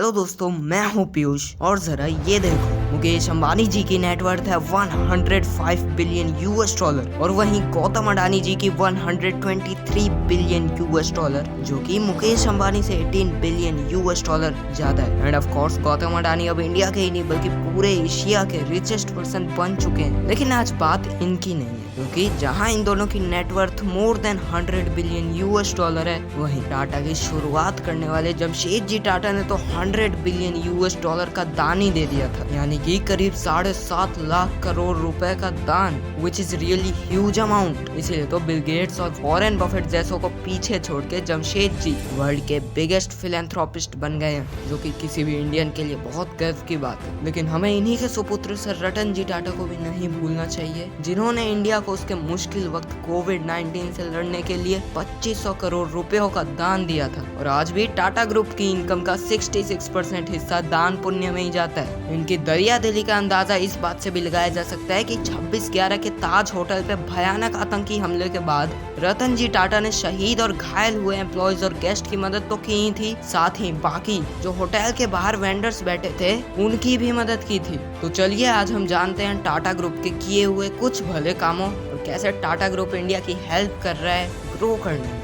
Hello दोस्तों, मैं हूँ पीयूष और जरा ये देखो, मुकेश अंबानी जी की नेटवर्थ है 105 बिलियन यूएस डॉलर और वहीं गौतम अडानी जी की 123 बिलियन यूएस डॉलर, जो कि मुकेश अंबानी से 18 बिलियन यूएस डॉलर ज्यादा है। End of course Gautam Adani अब इंडिया के ही नहीं बल्कि पूरे एशिया के रिचेस्ट पर्सन बन चुके हैं। लेकिन आज बात इनकी नहीं है, क्योंकि जहां इन दोनों की net worth more than 100 billion US dollar है, वहीं टाटा की शुरुआत करने वाले जमशेद जी टाटा ने तो 100 बिलियन यूएस डॉलर का दान ही दे दिया था, यानी कि करीब 7.5 लाख करोड़ रुपए का दान, which is really huge amount. इसीलिए तो बिल गेट्स और वॉरेन बफेट जैसों को पीछे छोड़ के जमशेद जी वर्ल्ड के बिगेस्ट फिलैंथ्रोपिस्ट बन गए हैं, जो कि किसी भी इंडियन के लिए बहुत गर्व की बात है। लेकिन हमें इन्हीं के सुपुत्र सर रतन जी टाटा को भी नहीं भूलना चाहिए, जिन्होंने इंडिया को उसके मुश्किल वक्त कोविड-19 से लड़ने के लिए 2500 करोड़ रुपयों का दान दिया था। और आज भी टाटा ग्रुप की इनकम का 66% हिस्सा दान पुण्य में ही जाता है। इनकी दरिया दिली का अंदाजा इस बात से भी लगाया जा सकता है कि 26/11 के ताज होटल पे भयानक आतंकी हमले के बाद रतन जी टाटा ने शहीद और घायल हुए एम्प्लॉयज और गेस्ट की मदद तो की ही थी, साथ ही बाकी जो होटल के बाहर वेंडर्स बैठे थे उनकी भी मदद की थी। तो चलिए आज हम जानते हैं टाटा ग्रुप के किए हुए कुछ भले कामों और कैसे टाटा ग्रुप इंडिया की हेल्प कर रहा है ग्रो करने में।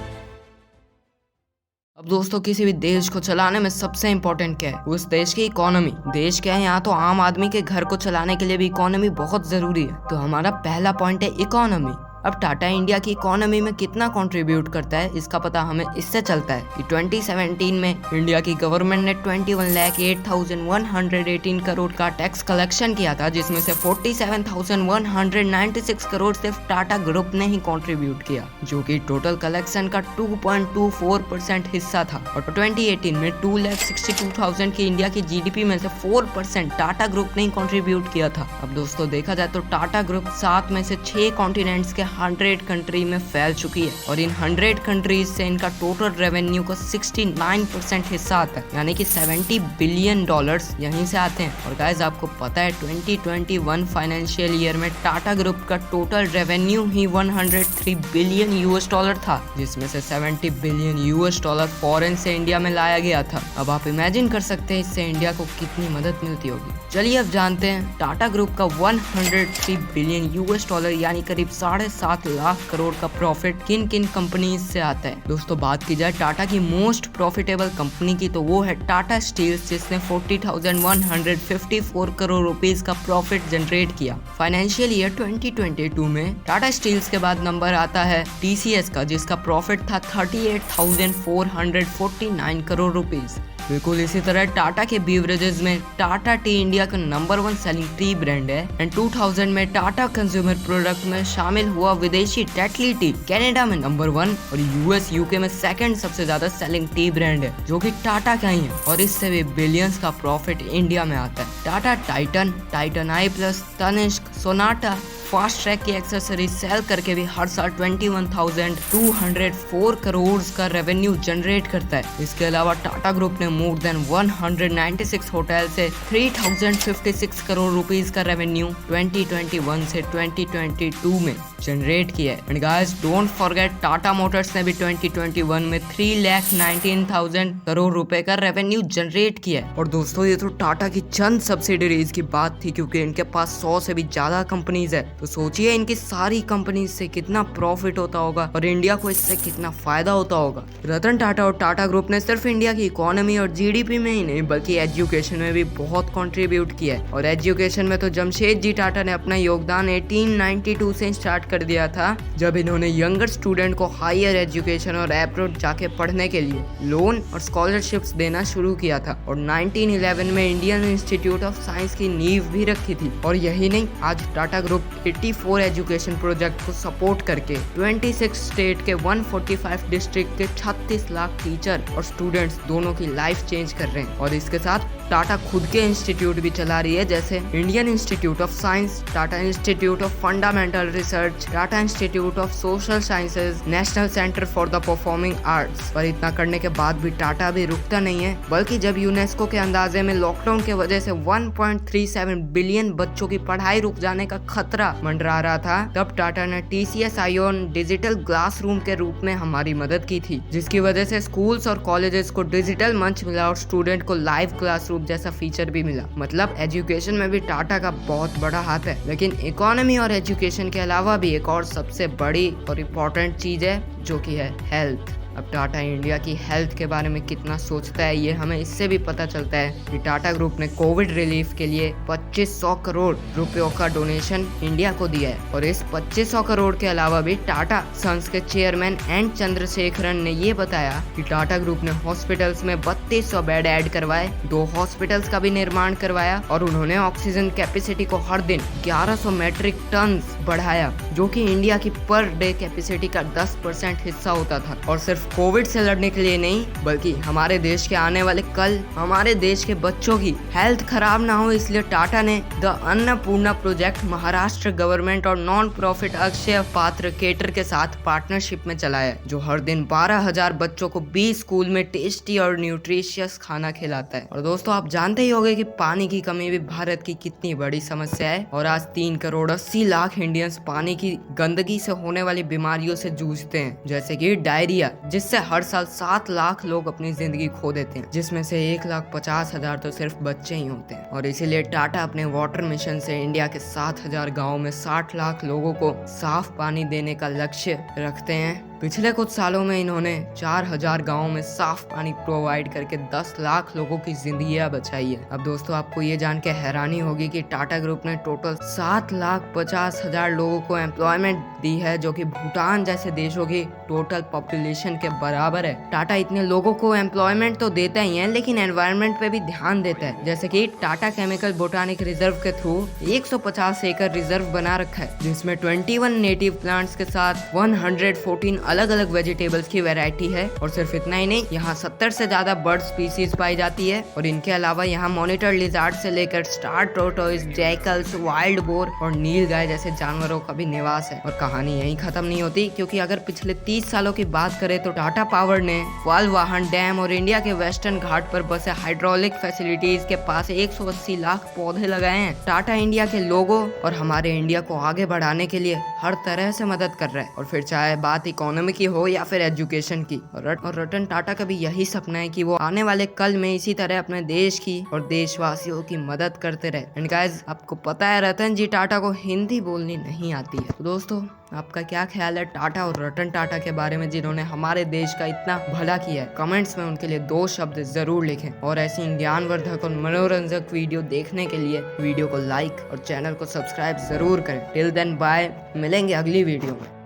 अब दोस्तों, किसी भी देश को चलाने में सबसे इम्पोर्टेंट क्या है? उस देश की इकोनॉमी। देश क्या है, यहाँ तो आम आदमी के घर को चलाने के लिए भी इकोनॉमी बहुत जरूरी है। तो हमारा पहला पॉइंट है इकोनॉमी। अब टाटा इंडिया की इकोनॉमी में कितना कंट्रीब्यूट करता है, इसका पता हमें इससे चलता है कि 2017 में इंडिया की गवर्नमेंट ने 21,08,118 करोड़ का टैक्स कलेक्शन किया था, जिसमें से 47,196 करोड़ सिर्फ टाटा ग्रुप ने ही कंट्रीब्यूट किया, जो कि टोटल कलेक्शन का 2.24% हिस्सा था। और 2018 में 2,62,000 की इंडिया की जीडीपी में से 4% टाटा ग्रुप ने ही कंट्रीब्यूट किया था। अब दोस्तों देखा जाए तो टाटा ग्रुप 7 में से 6 कॉन्टिनेंट्स के 100 कंट्री में फैल चुकी है और इन 100 कंट्रीज से इनका टोटल रेवेन्यू का 69% हिस्सा आता है, यानी कि 70 बिलियन डॉलर्स यहीं से आते हैं। और गाइस आपको पता है 2021 फाइनेंशियल ईयर में टाटा ग्रुप का टोटल रेवेन्यू ही 103 बिलियन यूएस डॉलर था, जिसमें से 70 बिलियन यूएस डॉलर फॉरेन से इंडिया में लाया गया था। अब आप इमेजिन कर सकते हैं इससे इंडिया को कितनी मदद मिलती होगी। चलिए अब जानते हैं टाटा ग्रुप का 103 बिलियन यूएस डॉलर यानी करीब 7.5 लाख करोड़ का प्रॉफिट किन किन कंपनीज से आता है। दोस्तों बात की जाए टाटा की मोस्ट प्रॉफिटेबल कंपनी की, तो वो है टाटा स्टील्स, जिसने 40,154 करोड़ रुपीस का प्रॉफिट जनरेट किया। फाइनेंशियल ईयर 2022 में टाटा स्टील्स के बाद नंबर आता है टीसीएस का, जिसका प्रॉफिट था 38,449 करोड़ रुपीस। बिल्कुल इसी तरह टाटा के बीवरेजेस में टाटा टी इंडिया का नंबर 1 सेलिंग टी ब्रांड है। एंड 2000 में टाटा कंज्यूमर प्रोडक्ट में शामिल हुआ विदेशी टेटली टी कनाडा में नंबर 1 और यूएस यूके में सेकंड सबसे ज्यादा सेलिंग टी ब्रांड है, जो कि टाटा का ही है। और इससे भी बिलियंस का प्रॉफिट इंडिया में आता है। Tata Titan eye plus, Tanishq, Sonata, Fastrack की एक्सेसरीज सेल करके भी हर साल 21,204 करोड़ का रेवेन्यू जनरेट करता है। इसके अलावा टाटा ग्रुप ने मोर देन 196 होटल से 3,056 करोड़ रुपीस का रेवेन्यू 2021 से 2022 में जनरेट किया है। And guys don't forget Tata Motors ने भी 2021 में 3,19,000 करोड़ रुपए का रेवेन्यू जनरेट किया है। और दोस्तों ये तो टाटा की चंद सब्सिडरीज की बात थी, क्योंकि इनके पास 100 से भी ज्यादा कंपनीज है। तो सोचिए इनकी सारी कंपनीज से कितना प्रॉफिट होता होगा और इंडिया को इससे कितना फायदा होता होगा। रतन टाटा और टाटा ग्रुप ने सिर्फ इंडिया की इकोनॉमी और जीडीपी में ही नहीं बल्कि एजुकेशन में भी बहुत कंट्रीब्यूट किया है। और एजुकेशन में तो जमशेद जी टाटा ने अपना योगदान 1892 से स्टार्ट कर दिया था, जब इन्होंने यंगर स्टूडेंट को हायर एजुकेशन और अब्रॉड जाके पढ़ने के लिए लोन और स्कॉलरशिप्स देना शुरू किया था। और 1911 में इंडियन इंस्टीट्यूट ऑफ साइंस की नींव भी रखी थी। और यही नहीं, आज टाटा ग्रुप 84 एजुकेशन प्रोजेक्ट को सपोर्ट करके 26 स्टेट के 145 डिस्ट्रिक्ट के 36 लाख टीचर और स्टूडेंट्स दोनों की लाइफ चेंज कर रहे हैं। और इसके साथ टाटा खुद के इंस्टीट्यूट भी चला रही है, जैसे Indian institute of science, Tata institute of fundamental research, research, Tata institute of social sciences, national centre for the performing arts. पर इतना करने के बाद भी टाटा भी रुकता नहीं है, बल्कि जब यूनेस्को के अंदाजे में लॉकडाउन के वजह से 1.37 बिलियन बच्चों की पढ़ाई रुक जाने का खतरा मंडरा रहा था, तब टाटा ने TCS आयोन डिजिटल क्लासरूम के रूप में हमारी मदद की थी, जिसकी वजह से स्कूल्स और कॉलेजेस को डिजिटल मंच मिला और स्टूडेंट को लाइव क्लासरूम जैसा फीचर भी मिला। मतलब एजुकेशन में भी टाटा का बहुत बड़ा हाथ है। लेकिन इकोनॉमी और एजुकेशन के अलावा भी एक और सबसे बड़ी और इम्पोर्टेंट चीज है, जो कि है हेल्थ। अब टाटा इंडिया की हेल्थ के बारे में कितना सोचता है, ये हमें इससे भी पता चलता है कि टाटा ग्रुप ने कोविड रिलीफ के लिए 2500 करोड़ रुपयों का डोनेशन इंडिया को दिया है। और इस 2500 करोड़ के अलावा भी टाटा सन्स के चेयरमैन एन चंद्रशेखरन ने ये बताया कि टाटा ग्रुप ने हॉस्पिटल्स में 3200 बेड ऐड करवाए, 2 हॉस्पिटल्स का भी निर्माण करवाया और उन्होंने ऑक्सीजन कैपेसिटी को हर दिन 1100 मेट्रिक टन बढ़ाया, जो कि इंडिया की पर डे कैपेसिटी का 10% हिस्सा होता था। और सिर्फ कोविड से लड़ने के लिए नहीं, बल्कि हमारे देश के आने वाले कल हमारे देश के बच्चों की हेल्थ खराब ना हो, इसलिए टाटा ने the Annapurna project Maharashtra government और नॉन प्रॉफिट अक्षय पात्र केटर के साथ पार्टनरशिप में चलाया, जो हर दिन 12,000 बच्चों को 20 स्कूल में टेस्टी और न्यूट्रिशियस खाना खिलाता है। और दोस्तों, आप जानते ही होंगे कि पानी की कमी भी भारत की कितनी बड़ी समस्या है और आज 3 करोड़ 80 लाख इंडियंस पानी की गंदगी से होने वाली बीमारियों से जूझते हैं, जैसे कि डायरिया, जिससे हर साल 7 लाख लोग अपनी जिंदगी खो देते हैं, जिसमें से 1,50,000 तो सिर्फ बच्चे ही होते हैं। और इसीलिए टाटा अपने वाटर मिशन से इंडिया के 7,000 गाँव में 60 लाख लोगों को साफ पानी देने का लक्ष्य रखते हैं। पिछले कुछ सालों में इन्होंने 4000 गाँव में साफ पानी प्रोवाइड करके 10 लाख लोगों की जिंदगियां बचाई है। अब दोस्तों, आपको ये जान के हैरानी होगी कि टाटा ग्रुप ने टोटल 7,50,000 लोगों को एम्प्लॉयमेंट दी है, जो कि भूटान जैसे देशों की टोटल पॉपुलेशन के बराबर है। टाटा इतने लोगों को एम्प्लॉयमेंट तो देता ही है, लेकिन एनवायरनमेंट पे भी ध्यान देता है, जैसे कि टाटा केमिकल बोटानिक रिजर्व के थ्रू 150 एकड़ रिजर्व बना रखा है, जिसमें 21 नेटिव प्लांट्स के साथ 114 अलग अलग वेजिटेबल्स की वैरायटी है। और सिर्फ इतना ही नहीं, यहाँ 70 से ज्यादा बर्ड स्पीसीज पाई जाती है। और इनके अलावा यहाँ मॉनिटर लिजार्ड से लेकर स्टार टोर्टोइस, जैकल्स, वाइल्ड बोर और नील गाय जैसे जानवरों का भी निवास है। और कहानी यहीं खत्म नहीं होती, क्योंकि अगर पिछले 30 सालों की बात करें तो टाटा पावर ने वालवाहन डैम और इंडिया के वेस्टर्न घाट पर बसे हाइड्रोलिक फैसिलिटीज के पास 180 लाख पौधे लगाए हैं। टाटा इंडिया के लोगों और हमारे इंडिया को आगे बढ़ाने के लिए हर तरह से मदद कर रहा है। और फिर चाहे बात इकोनॉमी की हो या फिर एजुकेशन की। और रतन टाटा का भी यही सपना है कि वो आने वाले कल में इसी तरह अपने देश की और देशवासियों की मदद करते रहे। एंड गाइस, आपको पता है रतन जी टाटा को हिंदी बोलनी नहीं आती है। तो दोस्तों, आपका क्या ख्याल है टाटा और रतन टाटा के बारे में, जिन्होंने हमारे देश का इतना भला किया है? कमेंट्स में उनके लिए 2 शब्द जरूर लिखें। और ऐसी ज्ञानवर्धक और मनोरंजक वीडियो देखने के लिए वीडियो को लाइक और चैनल को सब्सक्राइब जरूर करें। टिल देन बाय, मिलेंगे अगली वीडियो में।